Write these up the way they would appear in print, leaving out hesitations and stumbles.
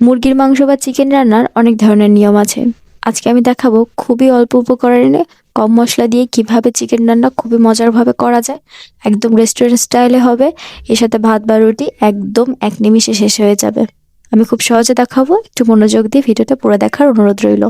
মুরগির মাংস বা চিকেন রান্নার অনেক ধরনের নিয়ম আছে। আজকে আমি দেখাবো খুবই অল্প উপকরণে কম মশলা দিয়ে কিভাবে চিকেন রান্না খুবই মজারভাবে করা যায়। একদম রেস্টুরেন্ট স্টাইলে হবে। এর সাথে ভাত বা রুটি একদম এক নিমিষে শেষ হয়ে যাবে। আমি খুব সহজে দেখাবো, একটু মনোযোগ দিয়ে ভিডিওটা পুরো দেখার অনুরোধ রইল।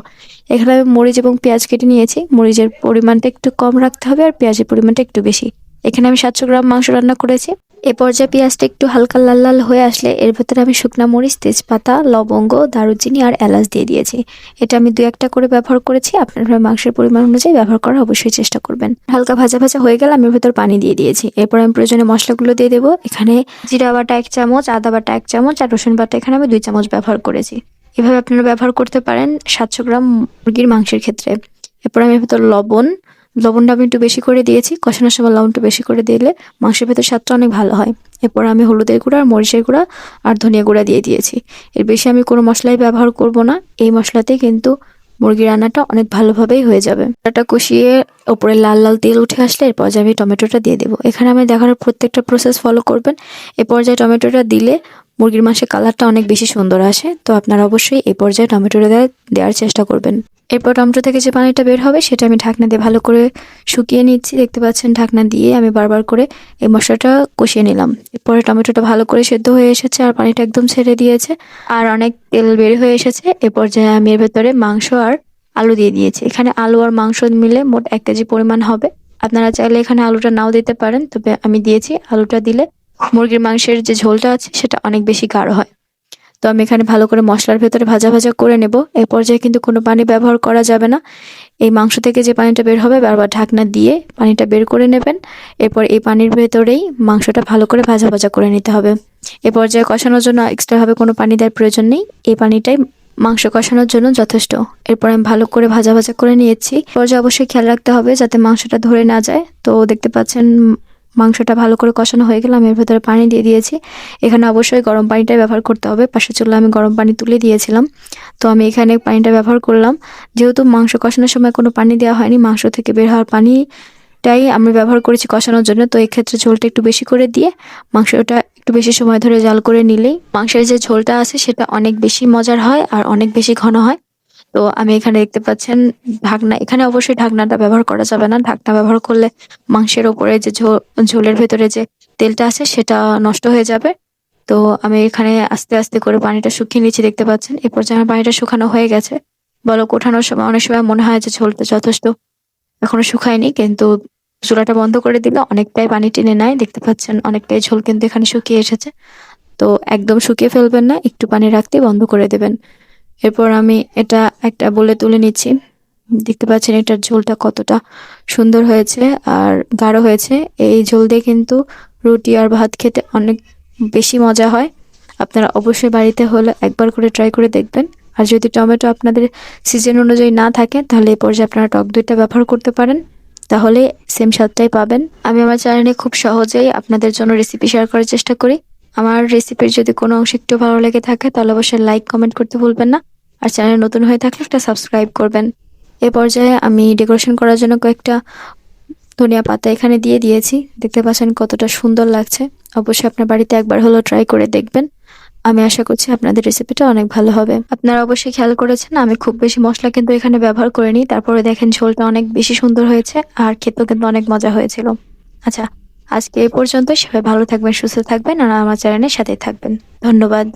এখানে আমি মরিচ এবং পেঁয়াজ কেটে নিয়েছি। মরিচের পরিমাণটা একটু কম রাখতে হবে আর পেঁয়াজের পরিমাণটা একটু বেশি। এখানে আমি 700 গ্রাম মাংস রান্না করেছি। এ পর্যায়ে পেঁয়াজটা একটু হালকা লাল লাল হয়ে আসলে এর ভেতরে আমি শুকনা মরিচ, তেজপাতা, লবঙ্গ, দারুচিনি আর এলাচ দিয়ে দিয়েছি। এটা আমি 2-1টা করে ব্যবহার করেছি। আপনারা মাংসের পরিমাণ অনুযায়ী ব্যবহার করার অবশ্যই চেষ্টা করবেন। হালকা ভাজা ভাজা হয়ে গেলে আমি এর ভেতর পানি দিয়ে দিয়েছি। এরপর আমি প্রয়োজনে মশলাগুলো দিয়ে দেবো। এখানে জিরা বাটা 1 চামচ, আদা বাটা 1 চামচ আর রসুন বাটা এখানে আমি 2 চামচ ব্যবহার করেছি। এভাবে আপনারা ব্যবহার করতে পারেন 700 গ্রাম মুরগির মাংসের ক্ষেত্রে। এরপর আমি এর ভেতর লবণটা আমি একটু বেশি করে দিয়েছি। কষানোর সময় লবণটা বেশি করে দিলে মাংসের ভেতর স্বাদটা অনেক ভালো হয়। এরপর আমি হলুদের গুঁড়া আর মরিচের গুঁড়া আর ধনিয়া গুঁড়া দিয়ে দিয়েছি। এর বেশি আমি কোনো মশলাই ব্যবহার করব না। এই মশলাতেই কিন্তু মুরগির রান্নাটা অনেক ভালোভাবেই হয়ে যাবে। এটা কষিয়ে ওপরে লাল লাল তেল উঠে আসলে এর পর্যায়ে আমি টমেটোটা দিয়ে দেবো। এখানে আমি দেখানোর প্রত্যেকটা প্রসেস ফলো করবেন। এ পর্যায়ে টমেটোটা দিলে মুরগির মাংসের কালারটা অনেক বেশি সুন্দর আসে। তো আপনারা অবশ্যই এই পর্যায়ে টমেটোটা দেওয়ার চেষ্টা করবেন। এরপর টমেটো থেকে যে পানিটা বের হবে সেটা আমি ঢাকনা দিয়ে ভালো করে শুকিয়ে নিচ্ছি। দেখতে পাচ্ছেন ঢাকনা দিয়ে আমি বারবার করে এই মশলাটা কষিয়ে নিলাম। এরপরে টমেটোটা ভালো করে সেদ্ধ হয়ে এসেছে আর পানিটা একদম ছেড়ে দিয়েছে আর অনেক তেল বের হয়ে এসেছে। এ পর্যায়ে আমি এর ভেতরে মাংস আর আলু দিয়ে দিয়েছি। এখানে আলু আর মাংস মিলে মোট 1 কেজি পরিমাণ হবে। আপনারা চাইলে এখানে আলুটা নাও দিতে পারেন, তবে আমি দিয়েছি। আলুটা দিলে মুরগির মাংসের যে ঝোলটা আছে সেটা অনেক বেশি গাঢ় হয়। তো আমি এখানে ভালো করে মশলার ভেতরে ভাজা ভাজা করে নেব। এই পর্যায়ে কিন্তু কোনো পানি ব্যবহার করা যাবে না। এই মাংস থেকে যে পানিটা বের হবে বারবার ঢাকনা দিয়ে পানিটা বের করে নেবেন। এরপর এই পানির ভেতরেই মাংসটা ভালো করে ভাজা ভাজা করে নিতে হবে। এ পর্যায়ে কষানোর জন্য এক্সট্রাভাবে কোনো পানি দেওয়ার প্রয়োজন নেই। এই পানিটাই মাংস কষানোর জন্য যথেষ্ট। এরপর আমি ভালো করে ভাজা ভাজা করে নিয়েছি। পর্যায়ে অবশ্যই খেয়াল রাখতে হবে যাতে মাংসটা ধরে না যায়। তো দেখতে পাচ্ছেন মাংসটা ভালো করে কষানো হয়ে গেলে আমি এর ভেতরে পানি দিয়ে দিয়েছি। এখানে অবশ্যই গরম পানিটাই ব্যবহার করতে হবে। পাশের চুলায় আমি গরম পানি তুলে দিয়েছিলাম। তো আমি এখানে পানিটা ব্যবহার করলাম। যেহেতু মাংস কষানোর সময় কোনো পানি দেওয়া হয়নি, মাংস থেকে বের হওয়ার পানিটাই আমি ব্যবহার করেছি কষানোর জন্য। তো এক্ষেত্রে ঝোলটা একটু বেশি করে দিয়ে মাংসটা একটু বেশি সময় ধরে জাল করে নিলেই মাংসের যে ঝোলটা আছে সেটা অনেক বেশি মজার হয় আর অনেক বেশি ঘন হয়। তো আমি এখানে দেখতে পাচ্ছেন ঢাকনা, এখানে অবশ্যই ঢাকনাটা ব্যবহার করা যাবে না। ঢাকনা ব্যবহার করলে মাংসের ওপরে যে ঝোলের ভেতরে যে তেলটা আছে সেটা নষ্ট হয়ে যাবে। তো আমি এখানে আস্তে আস্তে করে পানিটা শুকিয়ে নিচ্ছি, দেখতে পাচ্ছেন। এ পর্যায়ে আমার পানিটা শুকানো হয়ে গেছে। বলক ওঠানোর সময় অনেক সময় মনে হয় যে ঝোলটা যথেষ্ট এখনো শুকায়নি, কিন্তু চুলাটা বন্ধ করে দিলে অনেকটাই পানি টেনে নেয়। দেখতে পাচ্ছেন অনেকটাই ঝোল কিন্তু এখানে শুকিয়ে এসেছে। তো একদম শুকিয়ে ফেলবেন না, একটু পানি রাখতেই বন্ধ করে দেবেন। এরপর আমি এটা একটা বলে তুলে নিচ্ছি। দেখতে পাচ্ছেন এটার ঝোলটা কতটা সুন্দর হয়েছে আর গাঢ় হয়েছে। এই ঝোল দিয়ে কিন্তু রুটি আর ভাত খেতে অনেক বেশি মজা হয়। আপনারা অবশ্যই বাড়িতে হলে একবার করে ট্রাই করে দেখবেন। আর যদি টমেটো আপনাদের সিজন অনুযায়ী না থাকে তাহলে এই পর্যায়ে আপনারা টক দইটা ব্যবহার করতে পারেন, তাহলে সেম স্বাদটাই পাবেন। আমি আমার চ্যানেলে খুব সহজেই আপনাদের জন্য রেসিপি শেয়ার করার চেষ্টা করি। আমার রেসিপির যদি কোনো অংশ একটু ভালো লেগে থাকে তাহলে অবশ্যই লাইক কমেন্ট করতে ভুলবেন না। আর চ্যানেল নতুন হয়ে থাকলে একটা সাবস্ক্রাইব করবেন। এ পর্যায়ে আমি ডেকোরেশন করার জন্য কয়েকটা ধনিয়া পাতা এখানে দিয়ে দিয়েছি। দেখতে পাচ্ছেন কতটা সুন্দর লাগছে। অবশ্যই আপনার বাড়িতে একবার হলেও ট্রাই করে দেখবেন। আমি আশা করছি আপনাদের রেসিপিটা অনেক ভালো হবে। আপনারা অবশ্যই খেয়াল করেছেন আমি খুব বেশি মশলা কিন্তু এখানে ব্যবহার করিনি। তারপরে দেখেন ঝোলটা অনেক বেশি সুন্দর হয়েছে আর খেতেও কিন্তু অনেক মজা হয়েছিল। আচ্ছা, আজকে এই পর্যন্ত। সবাই ভালো থাকবেন, সুস্থ থাকবেন আর আমার চ্যানেলের সাথেই থাকবেন। ধন্যবাদ।